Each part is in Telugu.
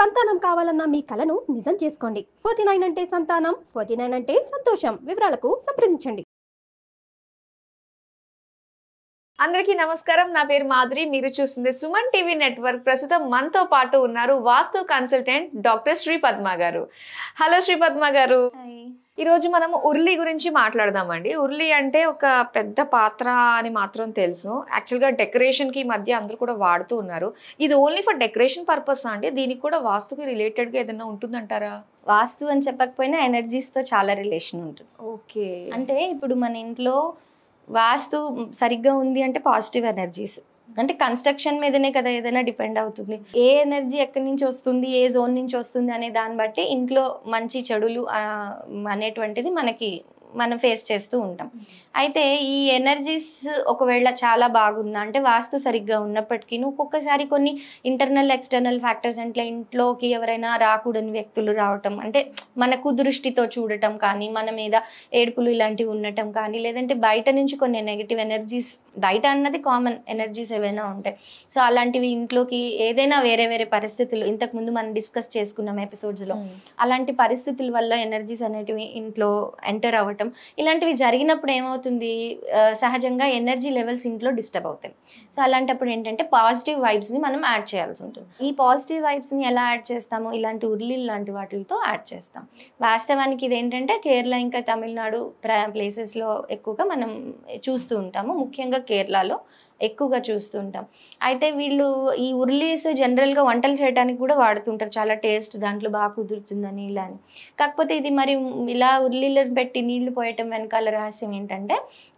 సంతానం కావాలన్న మీ కలను నిజం చేసుకోండి. 49 అంటే సంతానం, 49 అంటే సంతోషం. వివరాలకు సంప్రదించండి. అందరికీ నమస్కారం. నా పేరు మాధురి. మీరు చూస్తుంది సుమన్ టీవీ నెట్వర్క్. ప్రస్తుతం మనతో పాటు ఉన్నారు వాస్తు కన్సల్టెంట్ డాక్టర్ శ్రీ పద్మ గారు. హలో శ్రీ పద్మ గారు. ఈ రోజు మనము ఉర్లి గురించి మాట్లాడదామండి. ఉర్లి అంటే ఒక పెద్ద పాత్ర అని మాత్రం తెలుసు. యాక్చువల్గా డెకరేషన్ కి ఈ మధ్య అందరూ కూడా వాడుతూ ఉన్నారు. ఇది ఓన్లీ ఫర్ డెకరేషన్ పర్పస్ అండి? దీనికి కూడా వాస్తుకి రిలేటెడ్ గా ఏదైనా ఉంటుందంటారా? వాస్తు అని చెప్పకపోయినా ఎనర్జీస్ తో చాలా రిలేషన్ ఉంటుంది. ఓకే. అంటే ఇప్పుడు మన ఇంట్లో వాస్తు సరిగ్గా ఉంది అంటే పాజిటివ్ ఎనర్జీస్, అంటే కన్స్ట్రక్షన్ మీదనే కదా ఏదైనా డిపెండ్ అవుతుంది. ఏ ఎనర్జీ ఎక్కడి నుంచి వస్తుంది, ఏ జోన్ నుంచి వస్తుంది అనే దాన్ని బట్టి ఇంట్లో మంచి చెడులు అనేటువంటిది మనం ఫేస్ చేస్తూ ఉంటాం. అయితే ఈ ఎనర్జీస్ ఒకవేళ చాలా బాగుందా అంటే వాస్తు సరిగ్గా ఉన్నప్పటికీ ఒక్కొక్కసారి కొన్ని ఇంటర్నల్ ఎక్స్టర్నల్ ఫ్యాక్టర్స్ అంటే ఇంట్లోకి ఎవరైనా రాకూడని వ్యక్తులు రావటం, అంటే మనకు దృష్టితో చూడటం కానీ, మన మీద ఏడుపులు ఇలాంటివి ఉండటం కానీ, లేదంటే బయట నుంచి కొన్ని నెగిటివ్ ఎనర్జీస్, బయట అన్నది కామన్ ఎనర్జీస్ ఏవైనా ఉంటాయి. సో అలాంటివి ఇంట్లోకి ఏదైనా వేరే వేరే పరిస్థితులు, ఇంతకుముందు మనం డిస్కస్ చేసుకున్నాం ఎపిసోడ్స్లో, అలాంటి పరిస్థితుల వల్ల ఎనర్జీస్ అనేటివి ఇంట్లో ఎంటర్ అవ్వటం, ఇలాంటివి జరిగినప్పుడు ఏమవుతుంది, సహజంగా ఎనర్జీ లెవెల్స్ ఇంట్లో డిస్టర్బ్ అవుతాయి. సో అలాంటప్పుడు ఏంటంటే పాజిటివ్ వైబ్స్ని మనం యాడ్ చేయాల్సి ఉంటుంది. ఈ పాజిటివ్ వైబ్స్ని ఎలా యాడ్ చేస్తాము? ఇలాంటి ఉర్లీలు లాంటి వాటితో యాడ్ చేస్తాం. వాస్తవానికి ఇది ఏంటంటే కేరళ ఇంకా తమిళనాడు ప్లేసెస్లో ఎక్కువగా మనం చూస్తూ ఉంటాము, ముఖ్యంగా కేరళలో ఎక్కువగా చూస్తూ ఉంటాం. అయితే వీళ్ళు ఈ ఉర్లీస్ జనరల్గా వంటలు చేయడానికి కూడా వాడుతుంటారు, చాలా టేస్ట్ దాంట్లో బాగా కుదురుతుందని ఇలా అని. కాకపోతే ఇది మరి ఇలా ఉర్లీలను పెట్టి నీళ్లు పోయటం వెనకాల రహస్యం ఏంటంటే,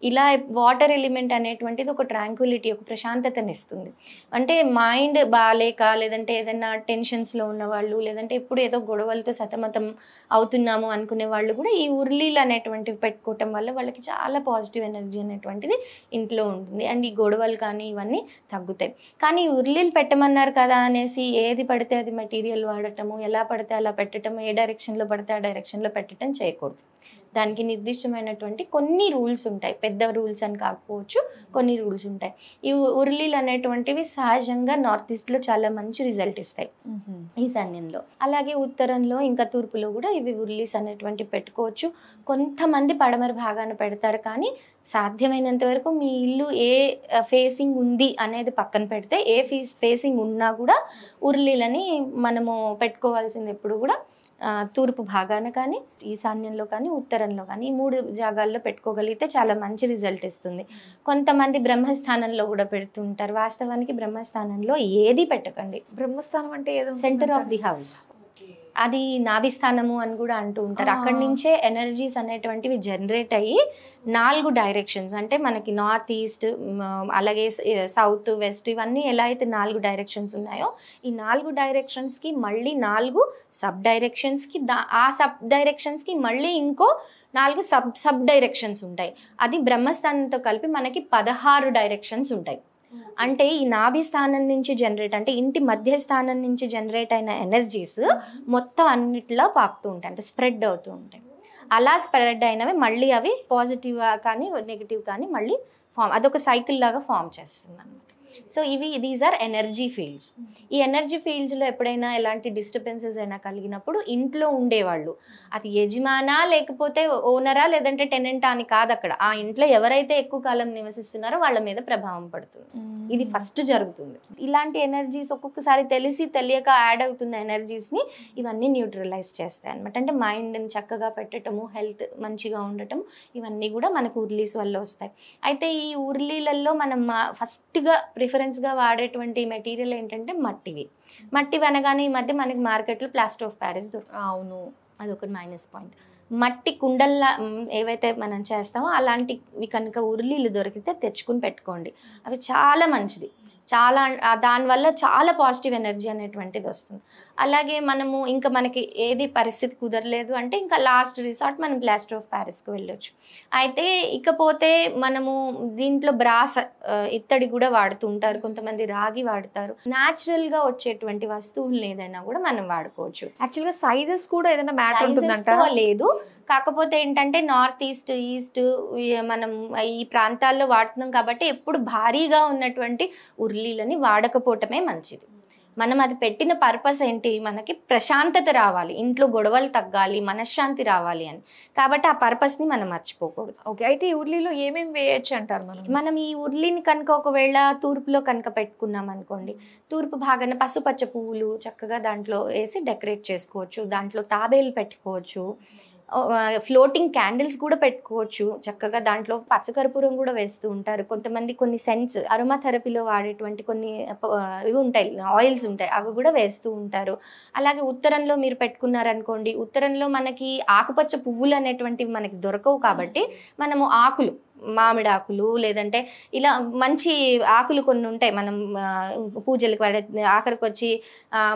ఇలా వాటర్ ఎలిమెంట్ అనేటువంటిది ఒక ట్రాంక్విలిటీ, ఒక ప్రశాంతతని ఇస్తుంది. అంటే మైండ్ బాగాలేక, లేదంటే ఏదైనా టెన్షన్స్లో ఉన్నవాళ్ళు, లేదంటే ఎప్పుడు ఏదో గొడవలతో సతమతం అవుతున్నాము అనుకునే వాళ్ళు కూడా ఈ ఉర్లీలు అనేటువంటివి పెట్టుకోవటం వల్ల వాళ్ళకి చాలా పాజిటివ్ ఎనర్జీ అనేటువంటిది ఇంట్లో ఉంటుంది. అండ్ ఈ గొడవలు కానీ ఇవన్నీ తగ్గుతాయి. కానీ ఉర్లీలు పెట్టమన్నారు కదా అనేసి ఏది పడితే అది మెటీరియల్ వాడటము, ఎలా పడితే అలా పెట్టడము, ఏ డైరెక్షన్లో పడితే ఆ డైరెక్షన్లో పెట్టడం చేయకూడదు. దానికి నిర్దిష్టమైనటువంటి కొన్ని రూల్స్ ఉంటాయి. పెద్ద రూల్స్ అని కాకపోవచ్చు, కొన్ని రూల్స్ ఉంటాయి. ఈ ఉర్లీలు అనేటువంటివి సహజంగా నార్త్ ఈస్ట్లో చాలా మంచి రిజల్ట్ ఇస్తాయి, ఈశాన్యంలో. అలాగే ఉత్తరంలో ఇంకా తూర్పులో కూడా ఇవి ఉర్లీస్ అనేటువంటివి పెట్టుకోవచ్చు. కొంతమంది పడమర భాగాన పెడతారు, కానీ సాధ్యమైనంత వరకు మీ ఇల్లు ఏ ఫేసింగ్ ఉంది అనేది పక్కన పెడితే, ఏ ఫేసింగ్ ఉన్నా కూడా ఉర్లీలని మనము పెట్టుకోవాల్సింది ఎప్పుడు కూడా తూర్పు భాగాన కానీ, ఈశాన్యంలో కానీ, ఉత్తరంలో కానీ, ఈ 3 జాగాల్లో పెట్టుకోగలిగితే చాలా మంచి రిజల్ట్ ఇస్తుంది. కొంతమంది బ్రహ్మస్థానంలో కూడా పెడుతుంటారు. వాస్తవానికి బ్రహ్మస్థానంలో ఏది పెట్టకండి. బ్రహ్మస్థానం అంటే ఏదో సెంటర్ ఆఫ్ ది హౌస్, అది నాభిస్థానము అని కూడా అంటూ ఉంటారు. అక్కడి నుంచే ఎనర్జీస్ అనేటువంటివి జనరేట్ అయ్యి 4 డైరెక్షన్స్, అంటే మనకి నార్త్ ఈస్ట్, అలాగే సౌత్ వెస్ట్, ఇవన్నీ ఎలా అయితే 4 డైరెక్షన్స్ ఉన్నాయో, ఈ 4 డైరెక్షన్స్కి మళ్ళీ 4 సబ్ డైరెక్షన్స్కి, ఆ సబ్ డైరెక్షన్స్కి మళ్ళీ ఇంకో 4 సబ్ డైరెక్షన్స్ ఉంటాయి. అది బ్రహ్మస్థానంతో కలిపి మనకి 16 డైరెక్షన్స్ ఉంటాయి. అంటే ఈ నాభి స్థానం నుంచి జనరేట్, అంటే ఇంటి మధ్య స్థానం నుంచి జనరేట్ అయిన ఎనర్జీస్ మొత్తం అన్నిటిలో పాకుతూ ఉంటాయి, అంటే స్ప్రెడ్ అవుతూ ఉంటాయి. అలా స్ప్రెడ్ అయినవి మళ్ళీ అవి పాజిటివ్ కానీ నెగిటివ్ కానీ మళ్ళీ అదొక సైకిల్ లాగా ఫామ్ చేస్తుంది అన్నమాట. So these are energy fields. ఈ ఎనర్జీ ఫీల్డ్స్లో ఎప్పుడైనా ఎలాంటి డిస్టర్బెన్సెస్ అయినా కలిగినప్పుడు ఇంట్లో ఉండేవాళ్ళు, అది యజమానా లేకపోతే ఓనరా లేదంటే టెనెంటా అని కాదు, అక్కడ ఆ ఇంట్లో ఎవరైతే ఎక్కువ కాలం నివసిస్తున్నారో వాళ్ళ మీద ప్రభావం పడుతుంది. ఇది ఫస్ట్ జరుగుతుంది. ఇలాంటి ఎనర్జీస్ ఒక్కొక్కసారి తెలిసి తెలియక యాడ్ అవుతున్న ఎనర్జీస్ని ఇవన్నీ న్యూట్రలైజ్ చేస్తాయి అనమాట. అంటే మైండ్ని చక్కగా పెట్టడము, హెల్త్ మంచిగా ఉండటం, ఇవన్నీ కూడా మనకు ఉర్లీస్ వల్ల వస్తాయి. అయితే ఈ ఉర్లీలలో మనం ఫస్ట్గా ప్రిఫరెన్స్గా వాడేటువంటి మెటీరియల్ ఏంటంటే మట్టివి. మట్టివి అనగానే ఈ మధ్య మనకి మార్కెట్లో ప్లాస్టర్ ఆఫ్ ప్యారిస్ దొరుకుతుంది. అవును, అదొక మైనస్ పాయింట్. మట్టి కుండల్లా ఏవైతే మనం చేస్తామో అలాంటివి కనుక ఉర్లీలు దొరికితే తెచ్చుకుని పెట్టుకోండి. అవి చాలా మంచిది. చాలా దానివల్ల చాలా పాజిటివ్ ఎనర్జీ అనేటువంటిది వస్తుంది. అలాగే మనము ఇంకా మనకి ఏది పరిస్థితి కుదరలేదు అంటే ఇంకా లాస్ట్ రిసార్ట్ మనం ప్లాస్టర్ ఆఫ్ ప్యారిస్కి వెళ్ళొచ్చు. అయితే ఇకపోతే మనము దీంట్లో బ్రాస్ ఇత్తడి కూడా వాడుతూ ఉంటారు, కొంతమంది రాగి వాడతారు. న్యాచురల్గా వచ్చేటువంటి వస్తువులు ఏదైనా కూడా మనం వాడుకోవచ్చు. యాక్చువల్గా సైజెస్ కూడా ఏదైనా మ్యాటర్ ఉంటుందంట? లేదు, కాకపోతే ఏంటంటే నార్త్ ఈస్ట్, ఈస్ట్ మనం ఈ ప్రాంతాల్లో వాడుతున్నాం కాబట్టి ఎప్పుడు భారీగా ఉన్నటువంటి ఉర్లీలని వాడకపోవటమే మంచిది. మనం అది పెట్టిన పర్పస్ ఏంటి, మనకి ప్రశాంతత రావాలి, ఇంట్లో గొడవలు తగ్గాలి, మనశ్శాంతి రావాలి అని. కాబట్టి ఆ పర్పస్ని మనం మర్చిపోకూడదు. ఓకే, అయితే ఈ ఉర్లీలో ఏమేమి వేయొచ్చు అంటారు మనం ఈ ఉర్లిని కనుక ఒకవేళ తూర్పులో కనుక పెట్టుకున్నాం అనుకోండి, తూర్పు భాగాన పసుపచ్చ పువ్వులు చక్కగా దాంట్లో వేసి డెకరేట్ చేసుకోవచ్చు. దాంట్లో తాబేలు పెట్టుకోవచ్చు, ఫ్లోటింగ్ క్యాండిల్స్ కూడా పెట్టుకోవచ్చు. చక్కగా దాంట్లో పచ్చకర్పూరం కూడా వేస్తూ ఉంటారు కొంతమంది. కొన్ని సెంట్స్ అరోమా థెరపీలో వాడేటువంటి కొన్ని ఇవి ఉంటాయి, ఆయిల్స్ ఉంటాయి, అవి కూడా వేస్తూ ఉంటారు. అలాగే ఉత్తరంలో మీరు పెట్టుకున్నారనుకోండి, ఉత్తరంలో మనకి ఆకుపచ్చ పువ్వులు అనేటువంటివి మనకి దొరకవు కాబట్టి మనము ఆకులు, మామిడి ఆకులు లేదంటే ఇలా మంచి ఆకులు కొన్ని ఉంటాయి, మనం పూజలకు వాడే, ఆఖరికి వచ్చి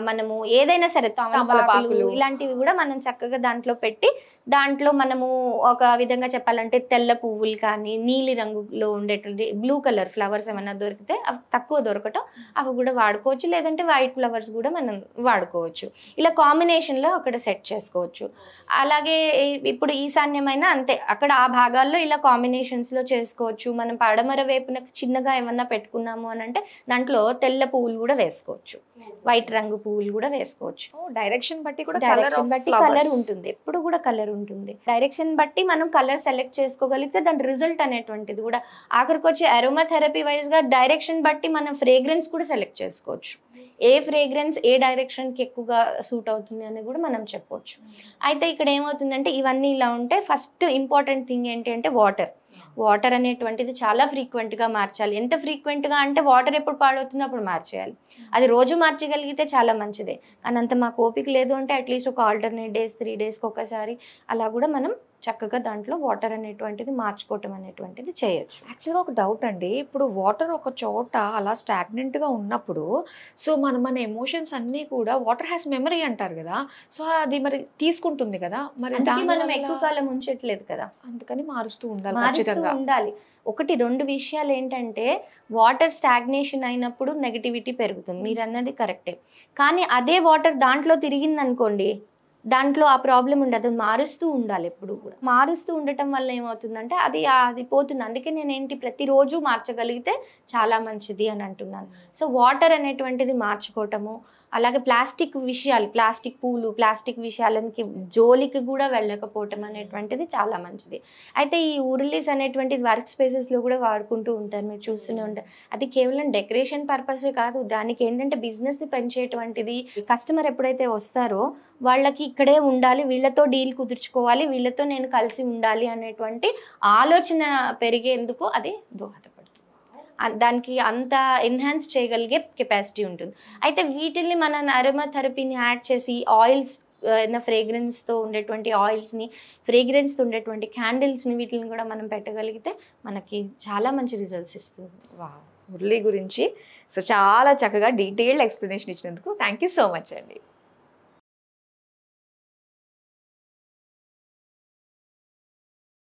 మనము ఏదైనా సరే తమలపాకులు ఇలాంటివి కూడా మనం చక్కగా దాంట్లో పెట్టి, దాంట్లో మనము ఒక విధంగా చెప్పాలంటే తెల్ల పువ్వులు కానీ నీలి రంగులో ఉండేటువంటి బ్లూ కలర్ ఫ్లవర్స్ ఏమైనా దొరికితే అవి తక్కువ దొరకటం అవి కూడా వాడుకోవచ్చు. లేదంటే వైట్ ఫ్లవర్స్ కూడా మనం వాడుకోవచ్చు. ఇలా కాంబినేషన్లో అక్కడ సెట్ చేసుకోవచ్చు. అలాగే ఇప్పుడు ఈశాన్యమైన అంతే, అక్కడ ఆ భాగాల్లో ఇలా కాంబినేషన్స్లో చేసుకోవచ్చు. మనం పడమర వైపున చిన్నగా ఏమన్నా పెట్టుకున్నాము అని అంటే దాంట్లో తెల్ల పువ్వులు కూడా వేసుకోవచ్చు, వైట్ రంగు పువ్వులు కూడా వేసుకోవచ్చు. డైరెక్షన్ బట్టి కూడా డైరెక్షన్ బట్టి కలర్ ఉంటుంది, ఎప్పుడు కూడా కలర్ ఉంటుంది. డైరెక్షన్ బట్టి మనం కలర్ సెలెక్ట్ చేసుకోగలిగితే దాని రిజల్ట్ అనేటువంటిది కూడా ఆఖరికి వచ్చి అరోమా థెరపీ వైజ్ గా డైరెక్షన్ బట్టి మనం ఫ్రేగ్రెన్స్ కూడా సెలెక్ట్ చేసుకోవచ్చు. ఏ ఫ్రేగ్రెన్స్ ఏ డైరెక్షన్కి ఎక్కువగా సూట్ అవుతుంది అని కూడా మనం చెప్పవచ్చు. అయితే ఇక్కడ ఏమవుతుందంటే ఇవన్నీ ఇలా ఉంటే ఫస్ట్ ఇంపార్టెంట్ థింగ్ ఏంటి అంటే వాటర్ అనేటువంటిది చాలా ఫ్రీక్వెంట్గా మార్చాలి. ఎంత ఫ్రీక్వెంట్గా అంటే వాటర్ ఎప్పుడు పాడవుతుందో అప్పుడు మార్చేయాలి. అది రోజు మార్చగలిగితే చాలా మంచిదే. కానీ అంత మాకు ఓపిక లేదు అంటే అట్లీస్ట్ ఒక ఆల్టర్నేట్ డేస్ 3 డేస్కి ఒకసారి అలా కూడా మనం చక్కగా దాంట్లో వాటర్ అనేటువంటిది మార్చుకోవటం అనేటువంటిది చేయొచ్చు. యాక్చువల్గా ఒక డౌట్ అండి, ఇప్పుడు వాటర్ ఒక చోట అలా స్టాగ్నెంట్గా ఉన్నప్పుడు సో మన ఎమోషన్స్ అన్నీ కూడా వాటర్ హ్యాస్ మెమరీ అంటారు కదా, సో అది మరి తీసుకుంటుంది కదా, మరి మనం ఎక్కువ కాలం ఉంచట్లేదు కదా, అందుకని మారుస్తూ ఉండాలి. ఒకటి 2 విషయాలు ఏంటంటే వాటర్ స్టాగ్నేషన్ అయినప్పుడు నెగటివిటీ పెరుగుతుంది, మీరు అన్నది కరెక్టే. కానీ అదే వాటర్ దాంట్లో తిరిగింది అనుకోండి, దాంట్లో ఆ ప్రాబ్లం ఉండదు. మారుస్తూ ఉండాలి, ఎప్పుడు కూడా మారుస్తూ ఉండటం వల్ల ఏమవుతుందంటే అది పోతుంది. అందుకే నేనేంటి ప్రతిరోజు మార్చగలిగితే చాలా మంచిది అని అంటున్నాను. సో వాటర్ అనేటువంటిది మార్చుకోవటము, అలాగే ప్లాస్టిక్ విషయాలు, ప్లాస్టిక్ పూలు, ప్లాస్టిక్ విషయాలకి జోలికి కూడా వెళ్ళకపోవటం అనేటువంటిది చాలా మంచిది. అయితే ఈ ఉర్లీస్ అనేటువంటిది వర్క్ స్పేసెస్లో కూడా వాడుకుంటూ ఉంటారు, మీరు చూస్తూనే ఉంటారు. అది కేవలం డెకరేషన్ పర్పసే కాదు, దానికి ఏంటంటే బిజినెస్ని పెంచేటువంటిది. కస్టమర్ ఎప్పుడైతే వస్తారో వాళ్ళకి ఇక్కడే ఉండాలి, వీళ్ళతో డీల్ కుదుర్చుకోవాలి, వీళ్ళతో నేను కలిసి ఉండాలి అనేటువంటి ఆలోచన పెరిగేందుకు అది దోహదపడుతుంది. దానికి అంత ఎన్హాన్స్ చేయగలిగే కెపాసిటీ ఉంటుంది. అయితే వీటిల్ని మన అరోమా థెరపీని యాడ్ చేసి ఆయిల్స్, ఫ్రేగ్రెన్స్తో ఉండేటువంటి ఆయిల్స్ని, ఫ్రేగ్రెన్స్తో ఉండేటువంటి క్యాండిల్స్ని, వీటిని కూడా మనం పెట్టగలిగితే మనకి చాలా మంచి రిజల్ట్స్ ఇస్తుంది. మురళి గురించి సో చాలా చక్కగా డీటెయిల్డ్ ఎక్స్ప్లెనేషన్ ఇచ్చినందుకు థ్యాంక్ యూ సో మచ్ అండి.